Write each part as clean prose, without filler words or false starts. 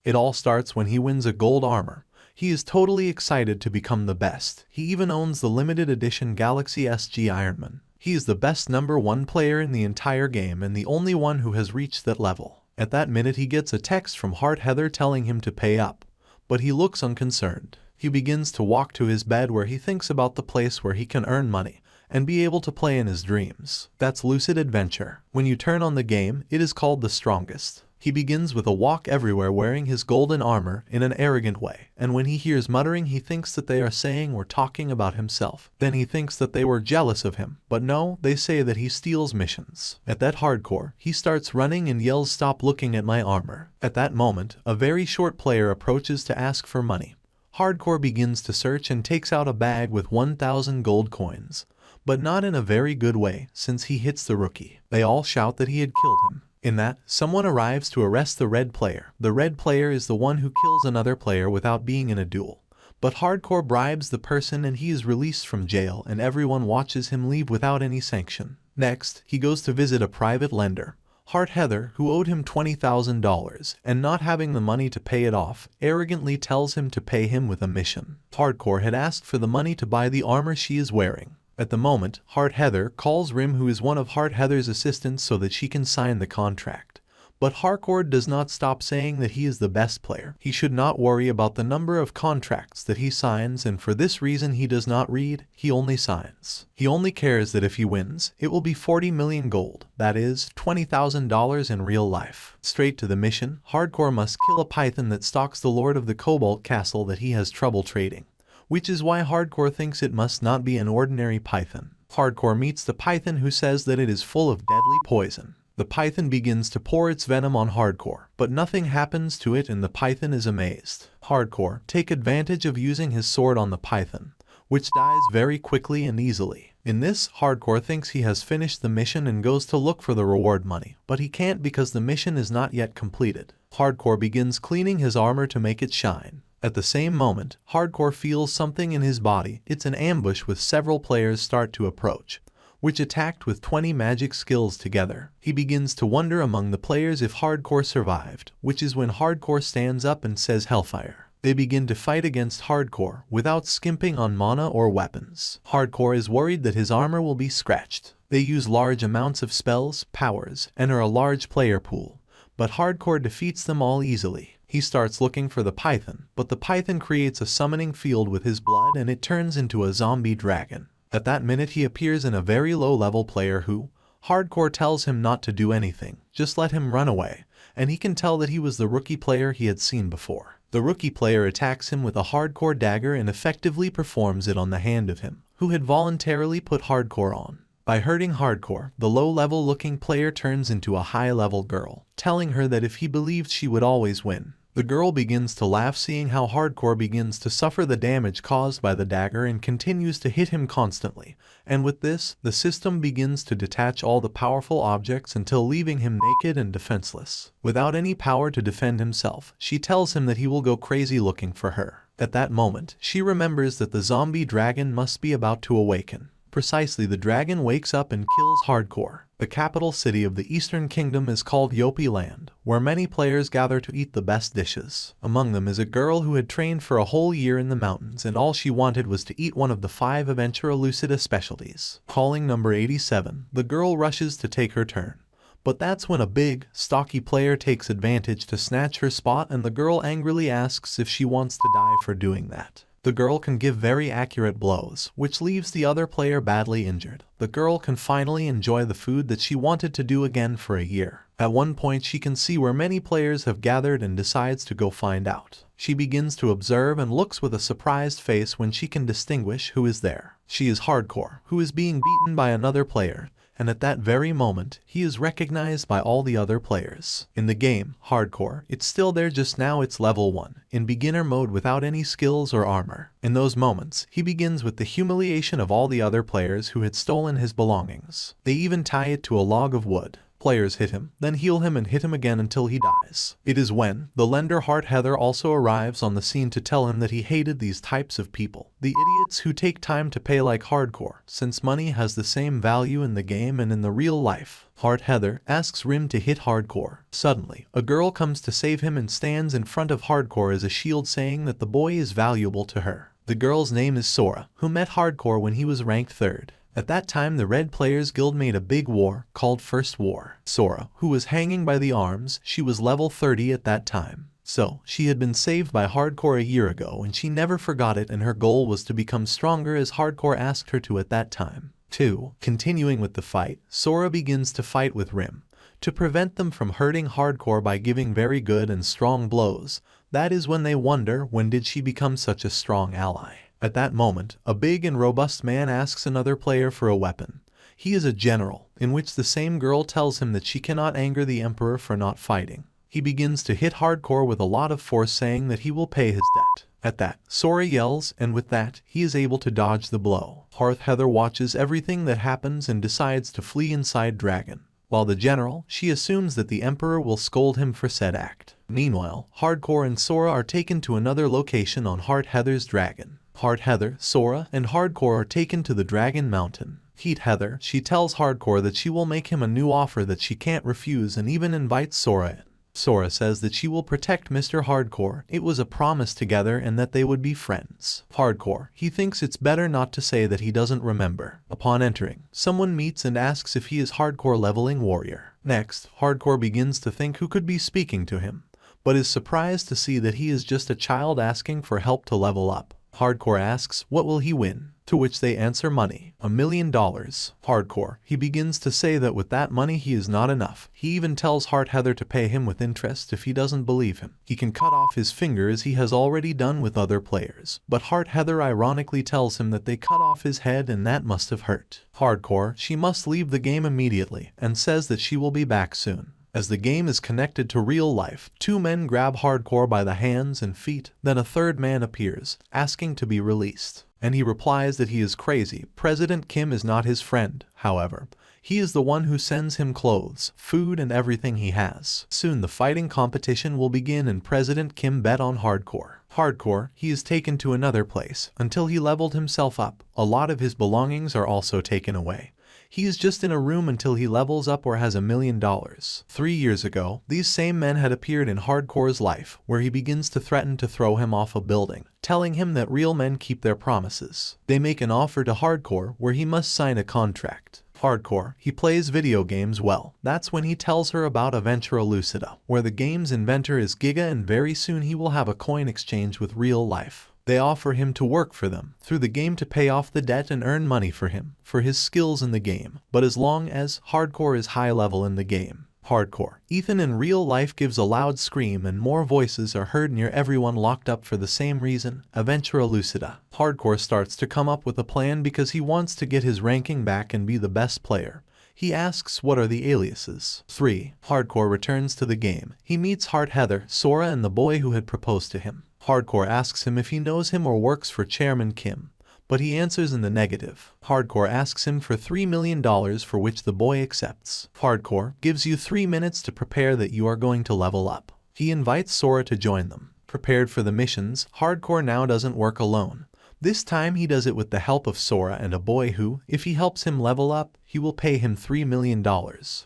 It all starts when he wins a gold armor. He is totally excited to become the best. He even owns the limited edition Galaxy SG Ironman. He is the best #1 player in the entire game and the only one who has reached that level. At that minute he gets a text from Heart Heather telling him to pay up. But he looks unconcerned. He begins to walk to his bed where he thinks about the place where he can earn money and be able to play in his dreams. That's Lucid Adventure. When you turn on the game, it is called the strongest. He begins with a walk everywhere wearing his golden armor in an arrogant way, and when he hears muttering he thinks that they are saying or talking about himself. Then he thinks that they were jealous of him, but no, they say that he steals missions. At that hardcore, he starts running and yells, "Stop looking at my armor." At that moment, a very short player approaches to ask for money. Hardcore begins to search and takes out a bag with 1,000 gold coins, but not in a very good way since he hits the rookie. They all shout that he had killed him. In that, someone arrives to arrest the red player. The red player is the one who kills another player without being in a duel. But Hardcore bribes the person and he is released from jail and everyone watches him leave without any sanction. Next, he goes to visit a private lender, Heart Heather, who owed him $20,000 and not having the money to pay it off, arrogantly tells him to pay him with a mission. Hardcore had asked for the money to buy the armor she is wearing. At the moment, Heart Heather calls Rim, who is one of Heart Heather's assistants, so that she can sign the contract. But Hardcore does not stop saying that he is the best player. He should not worry about the number of contracts that he signs, and for this reason he does not read, he only signs. He only cares that if he wins, it will be 40 million gold, that is, $20,000 in real life. Straight to the mission, Hardcore must kill a python that stalks the Lord of the Cobalt Castle that he has trouble trading, which is why Hardcore thinks it must not be an ordinary python. Hardcore meets the python, who says that it is full of deadly poison. The python begins to pour its venom on Hardcore, but nothing happens to it and the python is amazed. Hardcore takes advantage of using his sword on the python, which dies very quickly and easily. In this, Hardcore thinks he has finished the mission and goes to look for the reward money, but he can't because the mission is not yet completed. Hardcore begins cleaning his armor to make it shine. At the same moment, Hardcore feels something in his body. It's an ambush with several players start to approach, which attacked with 20 magic skills together. He begins to wonder among the players if Hardcore survived, which is when Hardcore stands up and says Hellfire. They begin to fight against Hardcore without skimping on mana or weapons. Hardcore is worried that his armor will be scratched. They use large amounts of spells, powers, and are a large player pool, but Hardcore defeats them all easily. He starts looking for the python, but the python creates a summoning field with his blood and it turns into a zombie dragon. At that minute he appears in a very low-level player who, Hardcore tells him not to do anything, just let him run away, and he can tell that he was the rookie player he had seen before. The rookie player attacks him with a Hardcore dagger and effectively performs it on the hand of him, who had voluntarily put Hardcore on. By hurting Hardcore, the low-level looking player turns into a high-level girl, telling her that if he believed she would always win. The girl begins to laugh seeing how Hardcore begins to suffer the damage caused by the dagger and continues to hit him constantly, and with this, the system begins to detach all the powerful objects until leaving him naked and defenseless. Without any power to defend himself, she tells him that he will go crazy looking for her. At that moment, she remembers that the zombie dragon must be about to awaken. Precisely, the dragon wakes up and kills Hardcore. The capital city of the Eastern Kingdom is called Yopi Land, where many players gather to eat the best dishes. Among them is a girl who had trained for a whole year in the mountains and all she wanted was to eat one of the 5 Aventura Lucida specialties. Calling number 87, the girl rushes to take her turn. But that's when a big, stocky player takes advantage to snatch her spot and the girl angrily asks if she wants to die for doing that. The girl can give very accurate blows, which leaves the other player badly injured. The girl can finally enjoy the food that she wanted to do again for a year. At one point she can see where many players have gathered and decides to go find out. She begins to observe and looks with a surprised face when she can distinguish who is there. She is Hardcore, who is being beaten by another player, and at that very moment, he is recognized by all the other players. In the game, Hardcore, it's still there, just now it's level 1, in beginner mode without any skills or armor. In those moments, he begins with the humiliation of all the other players who had stolen his belongings. They even tie it to a log of wood. players hit him, then heal him and hit him again until he dies. It is when the lender Hard Heather also arrives on the scene to tell him that he hated these types of people. The idiots who take time to pay like Hardcore, since money has the same value in the game and in the real life. Hard Heather asks Rim to hit Hardcore. Suddenly, a girl comes to save him and stands in front of Hardcore as a shield, saying that the boy is valuable to her. The girl's name is Sora, who met Hardcore when he was ranked 3rd. At that time, the Red Players Guild made a big war called First War. Sora, who was hanging by the arms, she was level 30 at that time. So, she had been saved by Hardcore a year ago and she never forgot it, and her goal was to become stronger as Hardcore asked her to at that time. 2. Continuing with the fight, Sora begins to fight with Rim to prevent them from hurting Hardcore by giving very good and strong blows. That is when they wonder, when did she become such a strong ally? At that moment, a big and robust man asks another player for a weapon. He is a general, in which the same girl tells him that she cannot anger the Emperor for not fighting. He begins to hit Hardcore with a lot of force, saying that he will pay his debt. At that, Sora yells, and with that, he is able to dodge the blow. Hard Heather watches everything that happens and decides to flee inside Dragon. While the general, she assumes that the Emperor will scold him for said act. Meanwhile, Hardcore and Sora are taken to another location on Hard Heather's Dragon. Hard Heather, Sora, and Hardcore are taken to the Dragon Mountain. Heat Heather, she tells Hardcore that she will make him a new offer that she can't refuse and even invites Sora in. Sora says that she will protect Mr. Hardcore, it was a promise together, and that they would be friends. Hardcore, he thinks it's better not to say that he doesn't remember. Upon entering, someone meets and asks if he is Hardcore leveling warrior. Next, Hardcore begins to think who could be speaking to him, but is surprised to see that he is just a child asking for help to level up. Hardcore asks what will he win, to which they answer money, $1 million. Hardcore, he begins to say that with that money he is not enough. He even tells Hard Heather to pay him with interest if he doesn't believe him. He can cut off his finger as he has already done with other players. But Hard Heather ironically tells him that they cut off his head and that must have hurt. Hardcore, she must leave the game immediately and says that she will be back soon. As the game is connected to real life, 2 men grab Hardcore by the hands and feet, then a 3rd man appears, asking to be released. And he replies that he is crazy. President Kim is not his friend, however. He is the one who sends him clothes, food, and everything he has. Soon the fighting competition will begin and President Kim bet on Hardcore. Hardcore, he is taken to another place, until he leveled himself up. A lot of his belongings are also taken away. He is just in a room until he levels up or has $1 million. 3 years ago, these same men had appeared in Hardcore's life, where he begins to threaten to throw him off a building, telling him that real men keep their promises. They make an offer to Hardcore where he must sign a contract. Hardcore, he plays video games well. That's when he tells her about Adventure Lucida, where the game's inventor is Giga, and very soon he will have a coin exchange with real life. They offer him to work for them through the game to pay off the debt and earn money for him for his skills in the game, but as long as Hardcore is high level in the game. Hardcore, Ethan in real life gives a loud scream and more voices are heard near everyone locked up for the same reason, Adventure Lucida. Hardcore starts to come up with a plan because he wants to get his ranking back and be the best player. He asks what are the aliases. 3. Hardcore returns to the game. He meets Hard Heather, Sora, and the boy who had proposed to him. Hardcore asks him if he knows him or works for Chairman Kim, but he answers in the negative. Hardcore asks him for $3 million, for which the boy accepts. Hardcore gives you 3 minutes to prepare that you are going to level up. He invites Sora to join them. Prepared for the missions, Hardcore now doesn't work alone. This time he does it with the help of Sora and a boy who, if he helps him level up, he will pay him $3 million.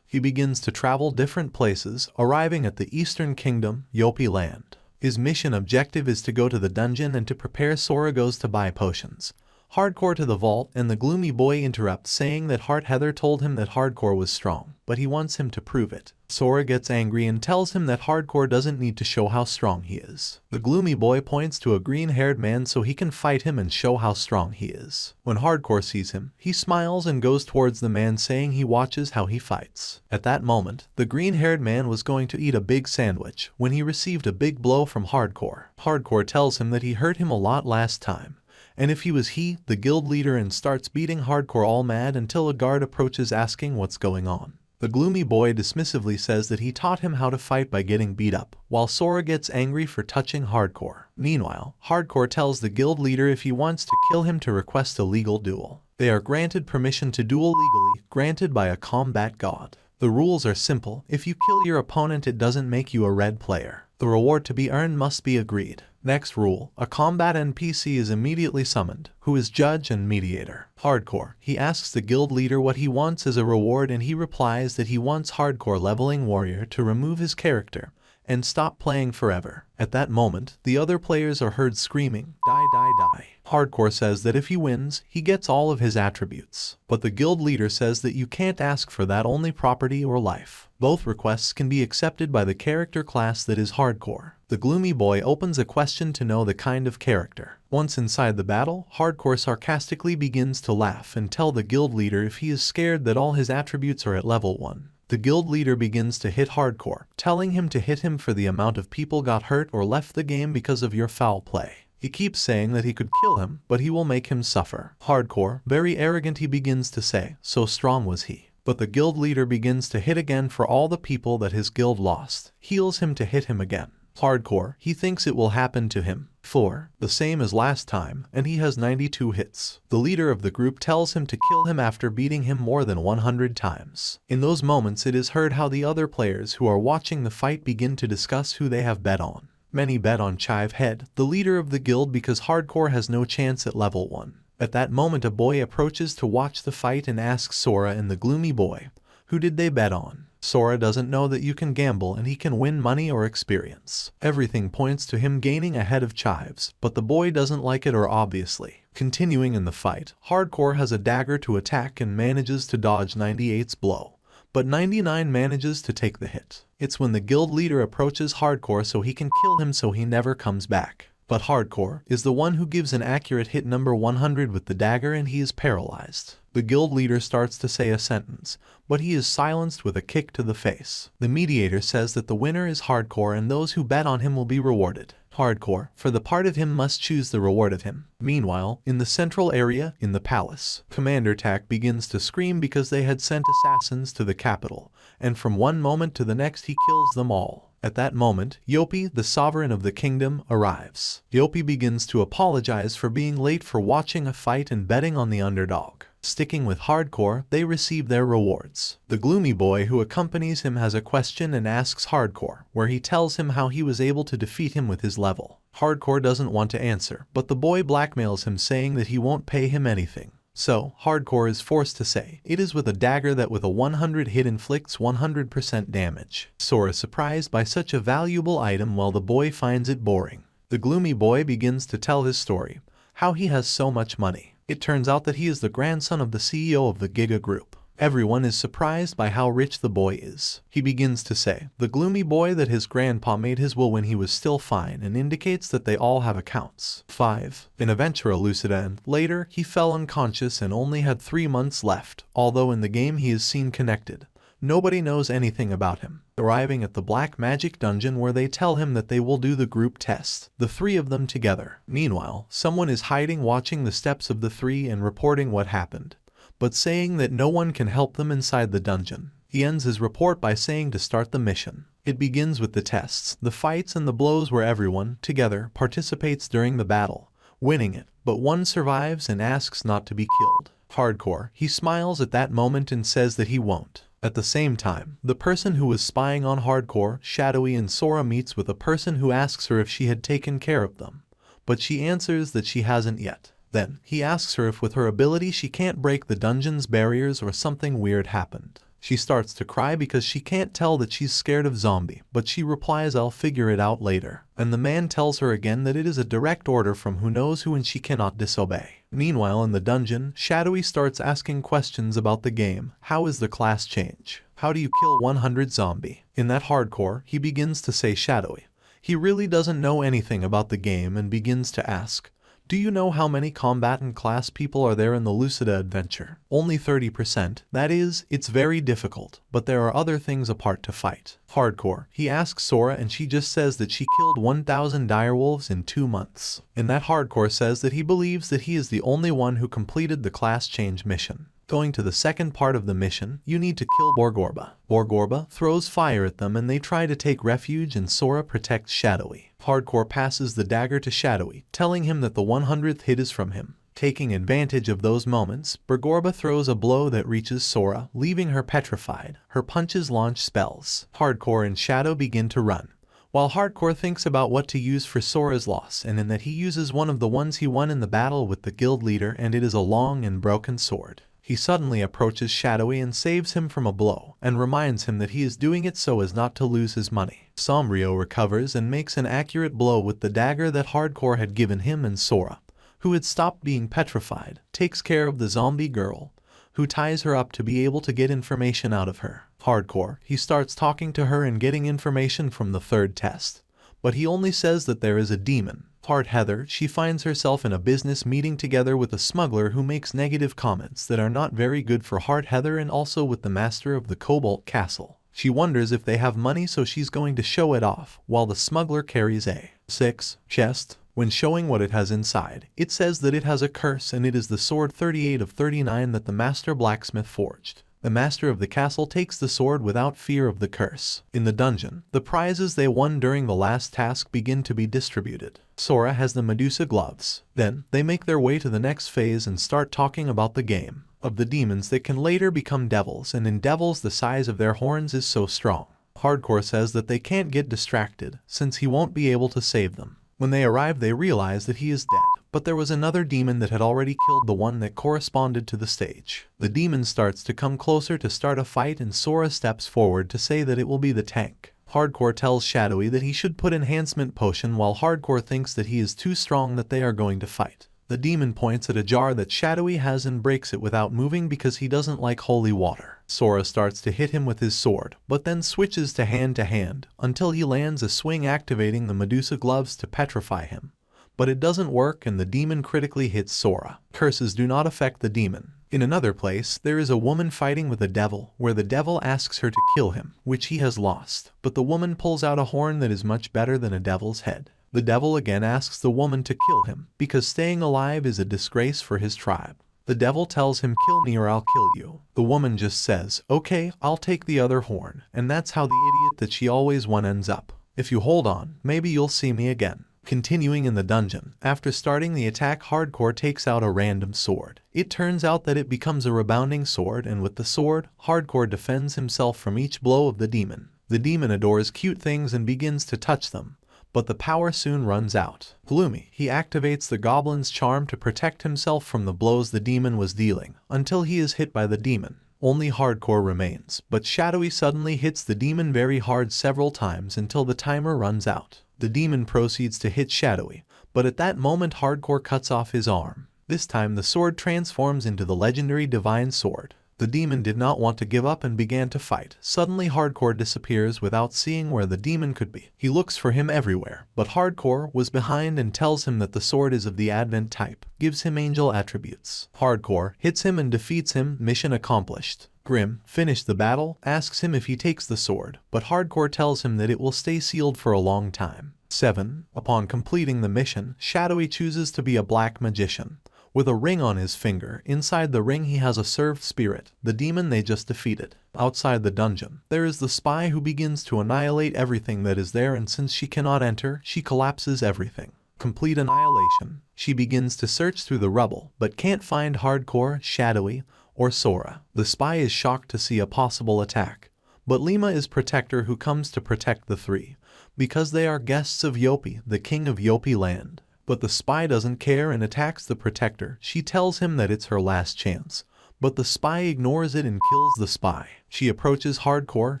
He begins to travel different places, arriving at the Eastern Kingdom, Yopi Land. His mission objective is to go to the dungeon and to prepare. Sora goes to buy potions. Hardcore to the vault, and the gloomy boy interrupts, saying that Hard Heather told him that Hardcore was strong, but he wants him to prove it. Sora gets angry and tells him that Hardcore doesn't need to show how strong he is. The gloomy boy points to a green-haired man so he can fight him and show how strong he is. When Hardcore sees him, he smiles and goes towards the man, saying he watches how he fights. At that moment, the green-haired man was going to eat a big sandwich when he received a big blow from Hardcore. Hardcore tells him that he hurt him a lot last time, and if he was the guild leader, and starts beating Hardcore all mad until a guard approaches asking what's going on. The gloomy boy dismissively says that he taught him how to fight by getting beat up, while Sora gets angry for touching Hardcore. Meanwhile, Hardcore tells the guild leader if he wants to kill him to request a legal duel. They are granted permission to duel legally, granted by a combat god. The rules are simple. If you kill your opponent, it doesn't make you a red player. The reward to be earned must be agreed. Next rule, a combat NPC is immediately summoned, who is judge and mediator. Hardcore. He asks the guild leader what he wants as a reward, and he replies that he wants Hardcore Leveling Warrior to remove his character and stop playing forever. At that moment, the other players are heard screaming, "Die, die, die." Hardcore says that if he wins, he gets all of his attributes. But the guild leader says that you can't ask for that, only property or life. Both requests can be accepted by the character class that is Hardcore. The gloomy boy opens a question to know the kind of character. Once inside the battle, Hardcore sarcastically begins to laugh and tell the guild leader if he is scared that all his attributes are at level 1. The guild leader begins to hit Hardcore, telling him to hit him for the amount of people got hurt or left the game because of your foul play. He keeps saying that he could kill him, but he will make him suffer. Hardcore, very arrogant, he begins to say, so strong was he. But the guild leader begins to hit again for all the people that his guild lost. Heals him to hit him again. Hardcore, he thinks it will happen to him. 4. The same as last time, and he has 92 hits. The leader of the group tells him to kill him after beating him more than 100 times. In those moments, it is heard how the other players who are watching the fight begin to discuss who they have bet on. Many bet on Chive Head, the leader of the guild, because Hardcore has no chance at level 1. At that moment, a boy approaches to watch the fight and asks Sora and the gloomy boy, who did they bet on? Sora doesn't know that you can gamble and he can win money or experience. Everything points to him gaining ahead of Chives, but the boy doesn't like it, or obviously. Continuing in the fight, Hardcore has a dagger to attack and manages to dodge 98's blow, but 99 manages to take the hit. It's when the guild leader approaches Hardcore so he can kill him so he never comes back. But Hardcore is the one who gives an accurate hit number 100 with the dagger, and he is paralyzed. The guild leader starts to say a sentence, but he is silenced with a kick to the face. The mediator says that the winner is Hardcore and those who bet on him will be rewarded. Hardcore, for the part of him, must choose the reward of him. Meanwhile, in the central area, in the palace, Commander Tak begins to scream because they had sent assassins to the capital, and from one moment to the next he kills them all. At that moment, Yopi, the sovereign of the kingdom, arrives. Yopi begins to apologize for being late for watching a fight and betting on the underdog. Sticking with Hardcore, they receive their rewards. The gloomy boy who accompanies him has a question and asks Hardcore, where he tells him how he was able to defeat him with his level. Hardcore doesn't want to answer, but the boy blackmails him, saying that he won't pay him anything. So, Hardcore is forced to say, it is with a dagger that with a 100 hit inflicts 100% damage. Sora is surprised by such a valuable item while the boy finds it boring. The gloomy boy begins to tell his story, how he has so much money. It turns out that he is the grandson of the CEO of the Giga Group. Everyone is surprised by how rich the boy is. He begins to say, the gloomy boy, that his grandpa made his will when he was still fine, and indicates that they all have accounts. 5. In Adventure Lucid End, later, he fell unconscious and only had 3 months left, although in the game he is seen connected. Nobody knows anything about him. Arriving at the Black Magic Dungeon, where they tell him that they will do the group test, the 3 of them together. Meanwhile, someone is hiding, watching the steps of the 3 and reporting what happened, but saying that no one can help them inside the dungeon. He ends his report by saying to start the mission. It begins with the tests, the fights and the blows, where everyone, together, participates during the battle, winning it, but one survives and asks not to be killed. Hardcore, he smiles at that moment and says that he won't. At the same time, the person who was spying on Hardcore, Shadowy, and Sora meets with a person who asks her if she had taken care of them, but she answers that she hasn't yet. Then, he asks her if with her ability she can't break the dungeon's barriers or something weird happened. She starts to cry because she can't tell that she's scared of zombie, but she replies, I'll figure it out later. And the man tells her again that it is a direct order from who knows who and she cannot disobey. Meanwhile, in the dungeon, Shadowy starts asking questions about the game. How is the class change? How do you kill 100 zombie? In that Hardcore, he begins to say Shadowy. He really doesn't know anything about the game and begins to ask, do you know how many combatant class people are there in the Lucid Adventure? Only 30%. That is, it's very difficult, but there are other things apart to fight. Hardcore, he asks Sora and she just says that she killed 1,000 direwolves in 2 months. And that Hardcore says that he believes that he is the only one who completed the class change mission. Going to the second part of the mission, you need to kill Borgorba. Borgorba throws fire at them and they try to take refuge, and Sora protects Shadowy. Hardcore passes the dagger to Shadowy, telling him that the 100th hit is from him. Taking advantage of those moments, Bergorba throws a blow that reaches Sora, leaving her petrified. Her punches launch spells. Hardcore and Shadow begin to run, while Hardcore thinks about what to use for Sora's loss, and in that he uses one of the ones he won in the battle with the guild leader, and it is a long and broken sword. He suddenly approaches Shadowy and saves him from a blow, and reminds him that he is doing it so as not to lose his money. Sombrio recovers and makes an accurate blow with the dagger that Hardcore had given him, and Sora, who had stopped being petrified, takes care of the zombie girl, who ties her up to be able to get information out of her. Hardcore, he starts talking to her and getting information from the third test, but he only says that there is a demon. Hard Heather, she finds herself in a business meeting together with a smuggler who makes negative comments that are not very good for Hard Heather, and also with the master of the Cobalt Castle. She wonders if they have money, so she's going to show it off, while the smuggler carries a 6 chest. When showing what it has inside, it says that it has a curse, and it is the sword 38 of 39 that the master blacksmith forged. The master of the castle takes the sword without fear of the curse. In the dungeon, the prizes they won during the last task begin to be distributed. Sora has the Medusa gloves. Then, they make their way to the next phase and start talking about the game of the demons that can later become devils, and in devils the size of their horns is so strong. Hardcore says that they can't get distracted, since he won't be able to save them. When they arrive, they realize that he is dead, but there was another demon that had already killed the one that corresponded to the stage. The demon starts to come closer to start a fight, and Sora steps forward to say that it will be the tank. Hardcore tells Shadowy that he should put enhancement potion, while Hardcore thinks that he is too strong that they are going to fight. The demon points at a jar that Shadowy has and breaks it without moving because he doesn't like holy water. Sora starts to hit him with his sword, but then switches to hand until he lands a swing, activating the Medusa gloves to petrify him. But it doesn't work, and the demon critically hits Sora. Curses do not affect the demon. In another place, there is a woman fighting with a devil, where the devil asks her to kill him, which he has lost. But the woman pulls out a horn that is much better than a devil's head. The devil again asks the woman to kill him, because staying alive is a disgrace for his tribe. The devil tells him, "Kill me or I'll kill you." The woman just says, "Okay, I'll take the other horn," and that's how the idiot that she always won ends up. "If you hold on, maybe you'll see me again." Continuing in the dungeon, after starting the attack, Hardcore takes out a random sword. It turns out that it becomes a rebounding sword, and with the sword, Hardcore defends himself from each blow of the demon. The demon adores cute things and begins to touch them, but the power soon runs out. Gloomy, he activates the goblin's charm to protect himself from the blows the demon was dealing, until he is hit by the demon. Only Hardcore remains, but Shadowy suddenly hits the demon very hard several times until the timer runs out. The demon proceeds to hit Shadowy, but at that moment Hardcore cuts off his arm. This time the sword transforms into the legendary Divine Sword. The demon did not want to give up and began to fight. Suddenly Hardcore disappears without seeing where the demon could be. He looks for him everywhere, but Hardcore was behind and tells him that the sword is of the Advent type, gives him angel attributes. Hardcore hits him and defeats him. Mission accomplished. Grim finished the battle, asks him if he takes the sword, but Hardcore tells him that it will stay sealed for a long time. 7. Upon completing the mission, Shadowy chooses to be a black magician. With a ring on his finger, inside the ring he has a served spirit, the demon they just defeated. Outside the dungeon, there is the spy who begins to annihilate everything that is there, and since she cannot enter, she collapses everything. Complete annihilation. She begins to search through the rubble, but can't find Hardcore, Shadowy, or Sora. The spy is shocked to see a possible attack, but Lima is protector who comes to protect the three, because they are guests of Yopi, the king of Yopi land. But the spy doesn't care and attacks the protector. She tells him that it's her last chance, but the spy ignores it and kills the spy. She approaches Hardcore,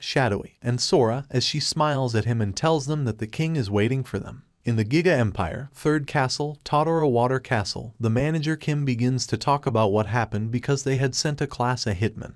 Shadowy, and Sora as she smiles at him and tells them that the king is waiting for them. In the Giga Empire, third castle, Totoro Water Castle, the manager Kim begins to talk about what happened because they had sent a class a hitman.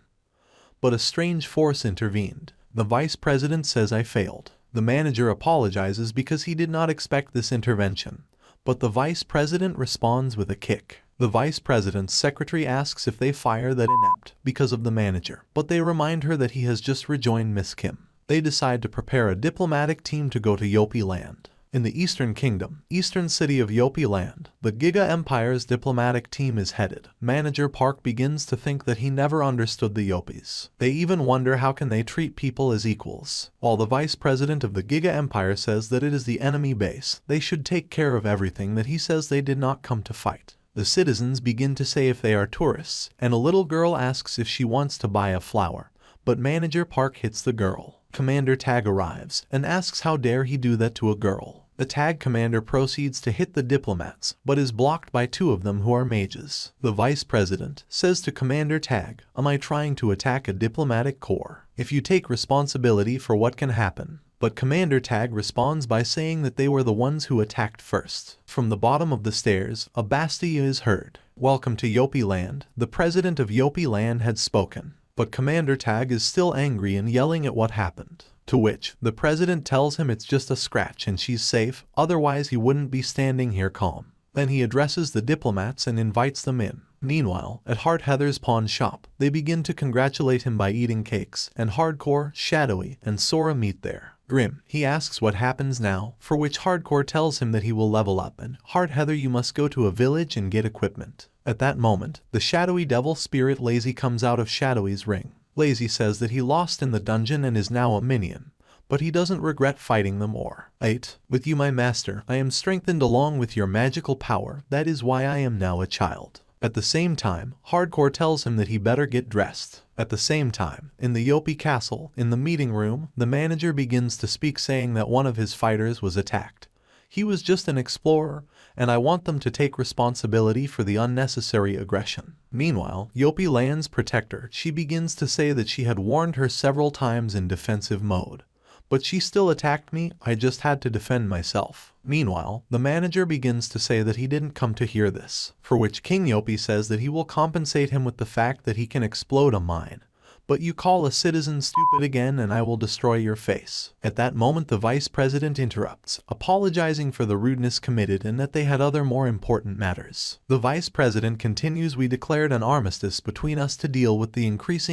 But a strange force intervened. The vice president says, "I failed." The manager apologizes because he did not expect this intervention, but the vice president responds with a kick. The vice president's secretary asks if they fire that inept because of the manager, but they remind her that he has just rejoined Miss Kim. They decide to prepare a diplomatic team to go to Yopi land. In the Eastern Kingdom, eastern city of Yopi land, the Giga Empire's diplomatic team is headed. Manager Park begins to think that he never understood the Yopis. They even wonder how can they treat people as equals. While the vice president of the Giga Empire says that it is the enemy base, they should take care of everything, that he says they did not come to fight. The citizens begin to say if they are tourists, and a little girl asks if she wants to buy a flower, but Manager Park hits the girl. Commander Tag arrives and asks how dare he do that to a girl. The Tag commander proceeds to hit the diplomats, but is blocked by two of them who are mages. The vice president says to Commander Tag, "Am I trying to attack a diplomatic corps? If you take responsibility for what can happen." But Commander Tag responds by saying that they were the ones who attacked first. From the bottom of the stairs, a Bastia is heard. "Welcome to Yopi Land." The president of Yopi Land had spoken, but Commander Tag is still angry and yelling at what happened. To which, the president tells him it's just a scratch and she's safe, otherwise he wouldn't be standing here calm. Then he addresses the diplomats and invites them in. Meanwhile, at Heart Heather's pawn shop, they begin to congratulate him by eating cakes, and Hardcore, Shadowy, and Sora meet there. Grim, he asks what happens now, for which Hardcore tells him that he will level up, and Heart Heather, you must go to a village and get equipment. At that moment, the shadowy devil spirit Lazy comes out of Shadowy's ring. Lazy says that he lost in the dungeon and is now a minion, but he doesn't regret fighting them or. 8. With you, my master, I am strengthened along with your magical power, that is why I am now a child. At the same time, Hardcore tells him that he better get dressed. At the same time, in the Yopi castle, in the meeting room, the manager begins to speak saying that one of his fighters was attacked. He was just an explorer, and I want them to take responsibility for the unnecessary aggression. Meanwhile, Yopi Land's protector, she begins to say that she had warned her several times in defensive mode. But she still attacked me, I just had to defend myself. Meanwhile, the manager begins to say that he didn't come to hear this, for which King Yopi says that he will compensate him with the fact that he can explode a mine. But you call a citizen stupid again and I will destroy your face. At that moment the vice president interrupts, apologizing for the rudeness committed and that they had other more important matters. The vice president continues, we declared an armistice between us to deal with the increase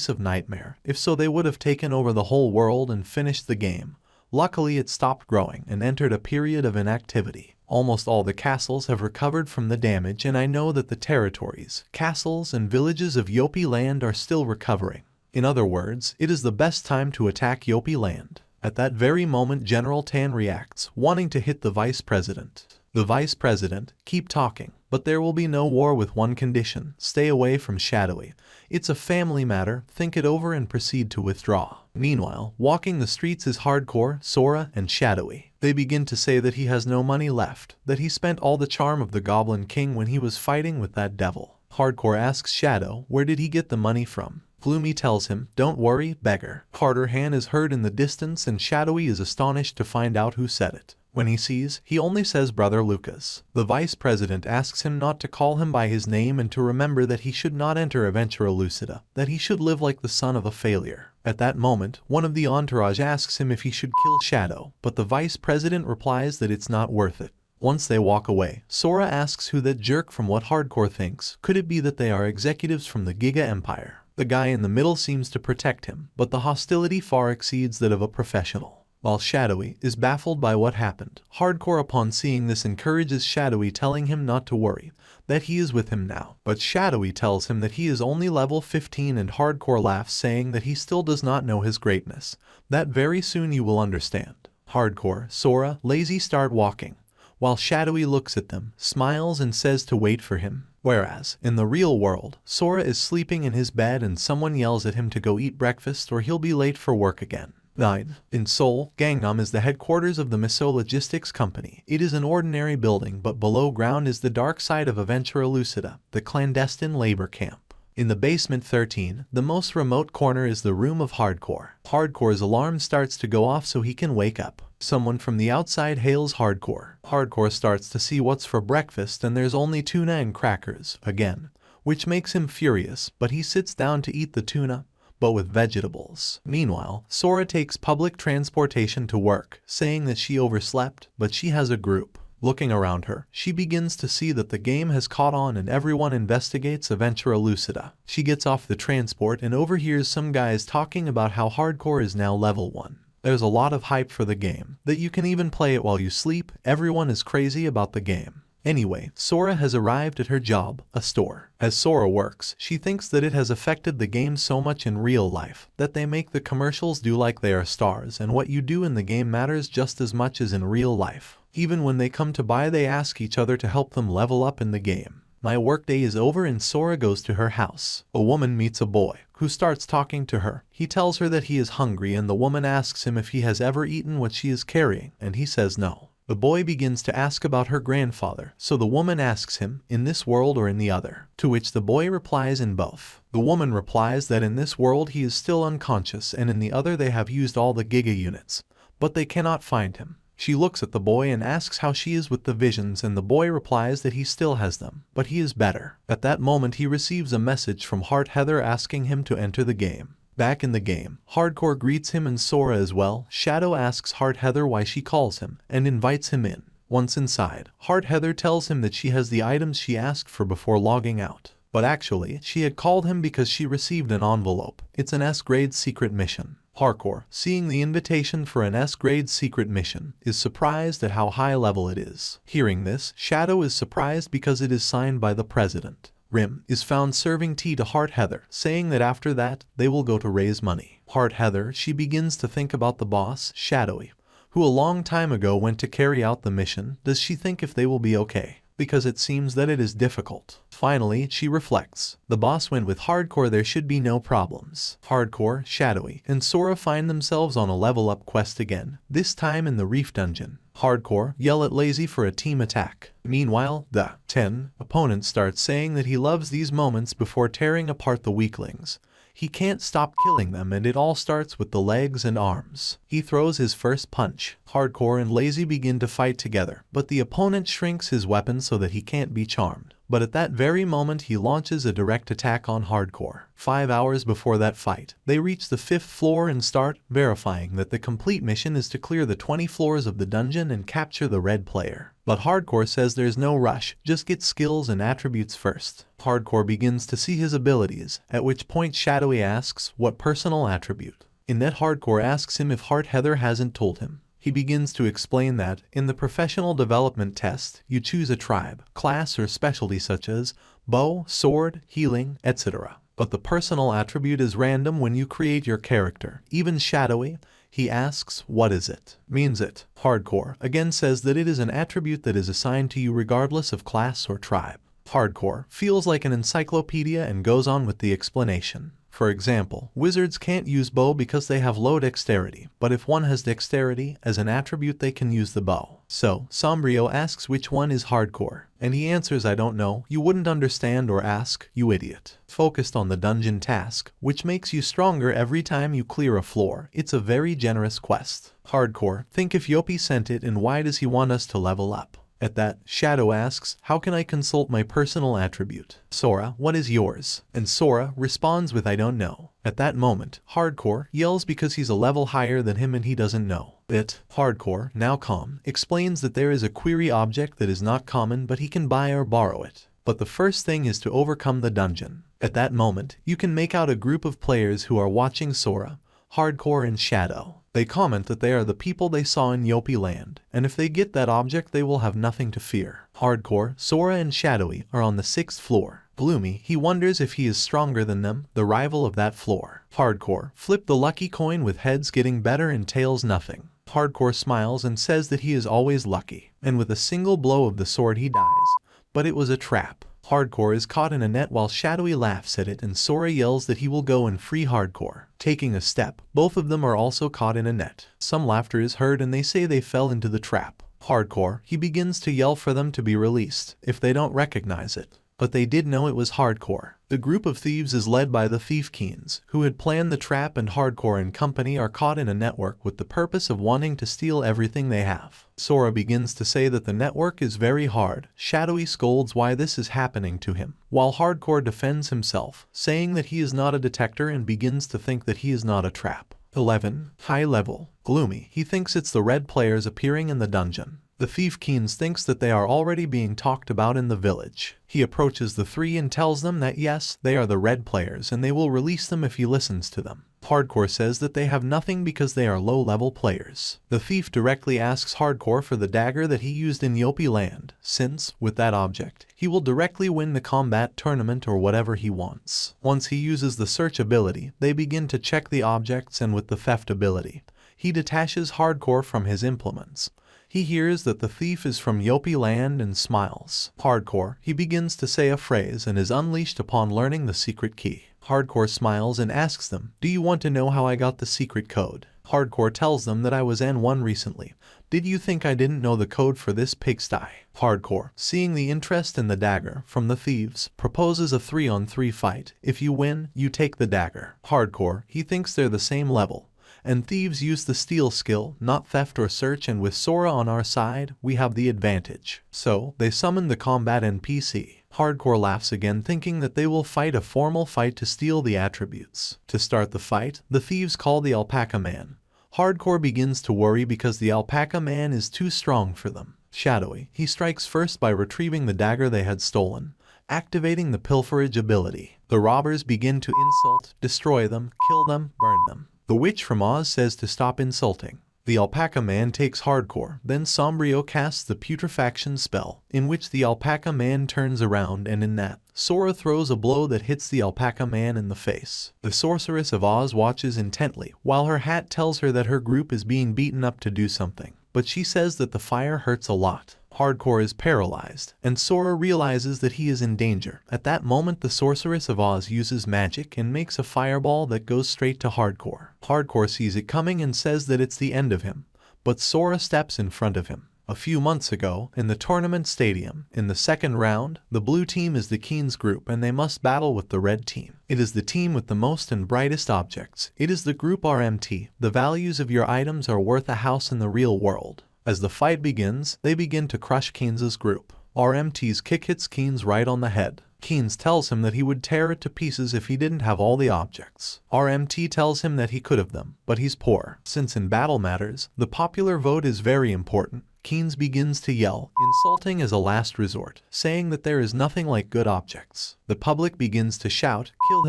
of nightmare. If so, they would have taken over the whole world and finished the game. Luckily it stopped growing and entered a period of inactivity. Almost all the castles have recovered from the damage, and I know that the territories, castles, and villages of Yopi Land are still recovering. In other words, it is the best time to attack Yopi Land. At that very moment General Tan reacts, wanting to hit the vice president. The vice president, keep talking, but there will be no war with one condition, stay away from Shadowy. It's a family matter, think it over and proceed to withdraw. Meanwhile, walking the streets is Hardcore, Sora, and Shadowy. They begin to say that he has no money left, that he spent all the charm of the Goblin King when he was fighting with that devil. Hardcore asks Shadow, where did he get the money from? Gloomy tells him, don't worry, beggar. Harder hand is heard in the distance and Shadowy is astonished to find out who said it. When he sees, he only says Brother Lucas. The vice president asks him not to call him by his name and to remember that he should not enter Adventure Lucida, that he should live like the son of a failure. At that moment, one of the entourage asks him if he should kill Shadow, but the vice president replies that it's not worth it. Once they walk away, Sora asks who that jerk from what Hardcore thinks. Could it be that they are executives from the Giga Empire? The guy in the middle seems to protect him, but the hostility far exceeds that of a professional. While Shadowy is baffled by what happened, Hardcore upon seeing this encourages Shadowy, telling him not to worry, that he is with him now. But Shadowy tells him that he is only level 15 and Hardcore laughs, saying that he still does not know his greatness, that very soon you will understand. Hardcore, Sora, Lazy start walking, while Shadowy looks at them, smiles and says to wait for him. Whereas, in the real world, Sora is sleeping in his bed and someone yells at him to go eat breakfast or he'll be late for work again. 9. In Seoul, Gangnam is the headquarters of the Miso Logistics Company. It is an ordinary building, but below ground is the dark side of Adventure Lucida, the clandestine labor camp. In the basement 13, the most remote corner is the room of Hardcore. Hardcore's alarm starts to go off so he can wake up. Someone from the outside hails Hardcore. Hardcore starts to see what's for breakfast and there's only tuna and crackers, again, which makes him furious, but he sits down to eat the tuna, but with vegetables. Meanwhile, Sora takes public transportation to work, saying that she overslept, but she has a group. Looking around her, she begins to see that the game has caught on and everyone investigates Adventure Lucida. She gets off the transport and overhears some guys talking about how Hardcore is now level 1. There's a lot of hype for the game, that you can even play it while you sleep. Everyone is crazy about the game. Anyway, Sora has arrived at her job, a store. As Sora works, she thinks that it has affected the game so much in real life that they make the commercials do like they are stars and what you do in the game matters just as much as in real life. Even when they come to buy, they ask each other to help them level up in the game. My workday is over and Sora goes to her house. A woman meets a boy, who starts talking to her. He tells her that he is hungry and the woman asks him if he has ever eaten what she is carrying, and he says no. The boy begins to ask about her grandfather, so the woman asks him, in this world or in the other? To which the boy replies, in both. The woman replies that in this world he is still unconscious and in the other they have used all the Giga units, but they cannot find him. She looks at the boy and asks how she is with the visions, and the boy replies that he still has them, but he is better. At that moment he receives a message from Heart Heather asking him to enter the game. Back in the game, Hardcore greets him and Sora as well. Shadow asks Heart Heather why she calls him, and invites him in. Once inside, Heart Heather tells him that she has the items she asked for before logging out. But actually, she had called him because she received an envelope. It's an S-grade secret mission. Hardcore, seeing the invitation for an S-grade secret mission, is surprised at how high level it is. Hearing this, Shadow is surprised because it is signed by the president. Rim is found serving tea to Heart Heather, saying that after that, they will go to raise money. Heart Heather, she begins to think about the boss, Shadowy, who a long time ago went to carry out the mission. Does she think if they will be okay? Because it seems that it is difficult. Finally, she reflects. The boss went with Hardcore, there should be no problems. Hardcore, Shadowy, and Sora find themselves on a level up quest again, this time in the Reef Dungeon. Hardcore yell at Lazy for a team attack. Meanwhile, the 10 opponent starts saying that he loves these moments before tearing apart the weaklings. He can't stop killing them, and it all starts with the legs and arms. He throws his first punch. Hardcore and Lazy begin to fight together, but the opponent shrinks his weapon so that he can't be charmed. But at that very moment he launches a direct attack on Hardcore. 5 hours before that fight, they reach the 5th floor and start verifying that the complete mission is to clear the 20 floors of the dungeon and capture the red player. But Hardcore says there's no rush, just get skills and attributes first. Hardcore begins to see his abilities, at which point Shadowy asks what personal attribute. In that, Hardcore asks him if Heart Heather hasn't told him. He begins to explain that, in the professional development test, you choose a tribe, class or specialty such as bow, sword, healing, etc. But the personal attribute is random when you create your character. Even Shadowy, he asks, what is it? Means it. Hardcore again says that it is an attribute that is assigned to you regardless of class or tribe. Hardcore feels like an encyclopedia and goes on with the explanation. For example, wizards can't use bow because they have low dexterity, but if one has dexterity as an attribute they can use the bow. So, Sombrio asks which one is Hardcore, and he answers, I don't know, you wouldn't understand or ask, you idiot. Focused on the dungeon task, which makes you stronger every time you clear a floor. It's a very generous quest. Hardcore, think if Yopi sent it and why does he want us to level up? At that, Shadow asks, how can I consult my personal attribute? Sora, what is yours? And Sora responds with I don't know. At that moment, Hardcore yells because he's a level higher than him and he doesn't know it. Hardcore, now calm, explains that there is a query object that is not common but he can buy or borrow it. But the first thing is to overcome the dungeon. At that moment, you can make out a group of players who are watching Sora, Hardcore and Shadow. They comment that they are the people they saw in Yopi Land, and if they get that object they will have nothing to fear. Hardcore, Sora and Shadowy are on the 6th floor. Gloomy, he wonders if he is stronger than them, the rival of that floor. Hardcore, flip the lucky coin with heads getting better and tails nothing. Hardcore smiles and says that he is always lucky, and with a single blow of the sword he dies. But it was a trap. Hardcore is caught in a net while Shadowy laughs at it and Sora yells that he will go and free Hardcore. Taking a step, both of them are also caught in a net. Some laughter is heard and they say they fell into the trap. Hardcore, he begins to yell for them to be released if they don't recognize it. But they did know it was Hardcore. The group of thieves is led by the Thief Keens, who had planned the trap, and Hardcore and company are caught in a network with the purpose of wanting to steal everything they have. Sora begins to say that the network is very hard. Shadowy scolds why this is happening to him, while Hardcore defends himself, saying that he is not a detector and begins to think that he is not a trap. 11. High level. Gloomy, he thinks it's the red players appearing in the dungeon. The Thief Keens thinks that they are already being talked about in the village. He approaches the three and tells them that yes, they are the red players and they will release them if he listens to them. Hardcore says that they have nothing because they are low-level players. The thief directly asks Hardcore for the dagger that he used in Yopi Land, since, with that object, he will directly win the combat tournament or whatever he wants. Once he uses the search ability, they begin to check the objects, and with the theft ability, he detaches Hardcore from his implements. He hears that the thief is from Yopi land and smiles. Hardcore, he begins to say a phrase and is unleashed upon learning the secret key. Hardcore smiles and asks them, "Do you want to know how I got the secret code?" Hardcore tells them that I was N1 recently. Did you think I didn't know the code for this pigsty? Hardcore, seeing the interest in the dagger from the thieves, proposes a 3-on-3 fight. If you win, you take the dagger. Hardcore, he thinks they're the same level. And thieves use the steal skill, not theft or search, and with Sora on our side, we have the advantage. So, they summon the combat NPC. Hardcore laughs again, thinking that they will fight a formal fight to steal the attributes. To start the fight, the thieves call the Alpaca Man. Hardcore begins to worry because the Alpaca Man is too strong for them. Shadowy, he strikes first by retrieving the dagger they had stolen, activating the pilferage ability. The robbers begin to insult, destroy them, kill them, burn them. The witch from Oz says to stop insulting. The Alpaca Man takes Hardcore, then Sombrio casts the putrefaction spell, in which the Alpaca Man turns around, and in that, Sora throws a blow that hits the Alpaca Man in the face. The Sorceress of Oz watches intently, while her hat tells her that her group is being beaten up to do something, but she says that the fire hurts a lot. Hardcore is paralyzed, and Sora realizes that he is in danger. At that moment, the Sorceress of Oz uses magic and makes a fireball that goes straight to Hardcore. Hardcore sees it coming and says that it's the end of him, but Sora steps in front of him. A few months ago, in the tournament stadium, in the second round, the blue team is the Keen's group and they must battle with the red team. It is the team with the most and brightest objects. It is the group RMT. The values of your items are worth a house in the real world. As the fight begins, they begin to crush Keen's group. RMT's kick hits Keen's right on the head. Keen's tells him that he would tear it to pieces if he didn't have all the objects. RMT tells him that he could have them, but he's poor. Since in battle matters, the popular vote is very important, Keen's begins to yell, insulting as a last resort, saying that there is nothing like good objects. The public begins to shout, kill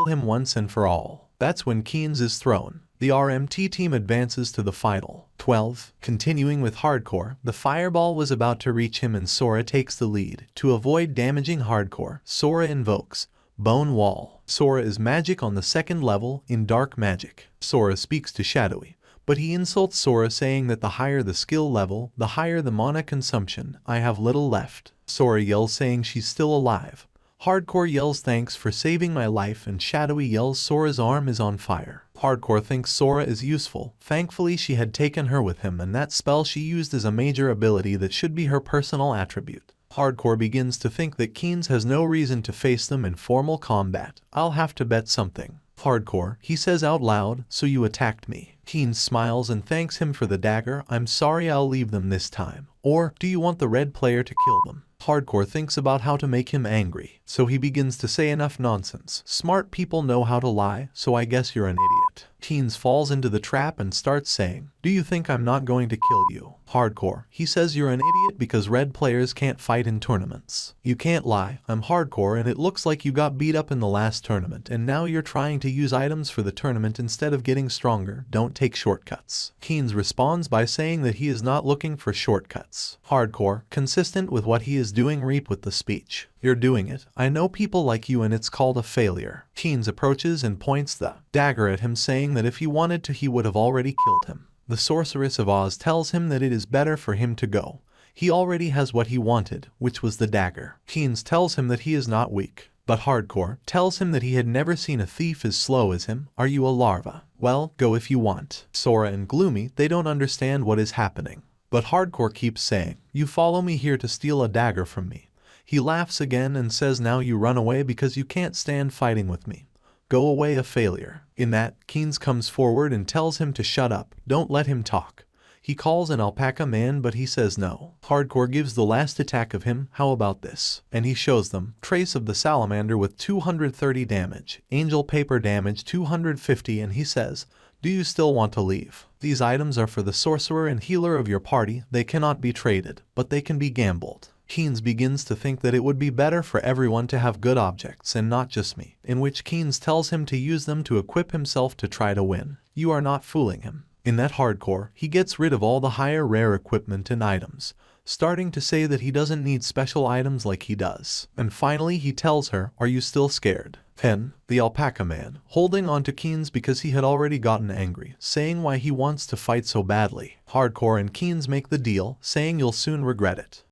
him once and for all. That's when Keen's is thrown. The RMT team advances to the final. 12. Continuing with Hardcore, the fireball was about to reach him and Sora takes the lead. To avoid damaging Hardcore, Sora invokes Bone Wall. Sora is magic on the second level in Dark Magic. Sora speaks to Shadowy, but he insults Sora, saying that the higher the skill level, the higher the mana consumption. I have little left. Sora yells, saying she's still alive. Hardcore yells thanks for saving my life, and Shadowy yells Sora's arm is on fire. Hardcore thinks Sora is useful. Thankfully she had taken her with him, and that spell she used is a major ability that should be her personal attribute. Hardcore begins to think that Keen's has no reason to face them in formal combat. I'll have to bet something. Hardcore, he says out loud, so you attacked me. Keen smiles and thanks him for the dagger. I'm sorry, I'll leave them this time. Or, do you want the red player to kill them? Hardcore thinks about how to make him angry, so he begins to say enough nonsense. Smart people know how to lie, so I guess you're an idiot. Teens falls into the trap and starts saying, do you think I'm not going to kill you? Hardcore, he says you're an idiot because red players can't fight in tournaments. You can't lie, I'm Hardcore and it looks like you got beat up in the last tournament and now you're trying to use items for the tournament instead of getting stronger. Don't take shortcuts. Keen's responds by saying that he is not looking for shortcuts. Hardcore, consistent with what he is doing, reap with the speech. You're doing it. I know people like you and it's called a failure. Keen's approaches and points the dagger at him, saying that if he wanted to he would have already killed him. The Sorceress of Oz tells him that it is better for him to go. He already has what he wanted, which was the dagger. Keen's tells him that he is not weak. But Hardcore tells him that he had never seen a thief as slow as him. Are you a larva? Well, go if you want. Sora and Gloomy, they don't understand what is happening. But Hardcore keeps saying, you follow me here to steal a dagger from me. He laughs again and says now you run away because you can't stand fighting with me. Go away, a failure. In that, Keen's comes forward and tells him to shut up, don't let him talk. He calls an Alpaca Man but he says no. Hardcore gives the last attack of him, how about this? And he shows them, trace of the salamander with 230 damage, angel paper damage 250, and he says, do you still want to leave? These items are for the sorcerer and healer of your party, they cannot be traded, but they can be gambled. Keen's begins to think that it would be better for everyone to have good objects and not just me, in which Keen's tells him to use them to equip himself to try to win. You are not fooling him. In that Hardcore, he gets rid of all the higher rare equipment and items, starting to say that he doesn't need special items like he does. And finally he tells her, are you still scared? 10. The Alpaca Man, holding on to Keen's because he had already gotten angry, saying why he wants to fight so badly. Hardcore and Keen's make the deal, saying you'll soon regret it.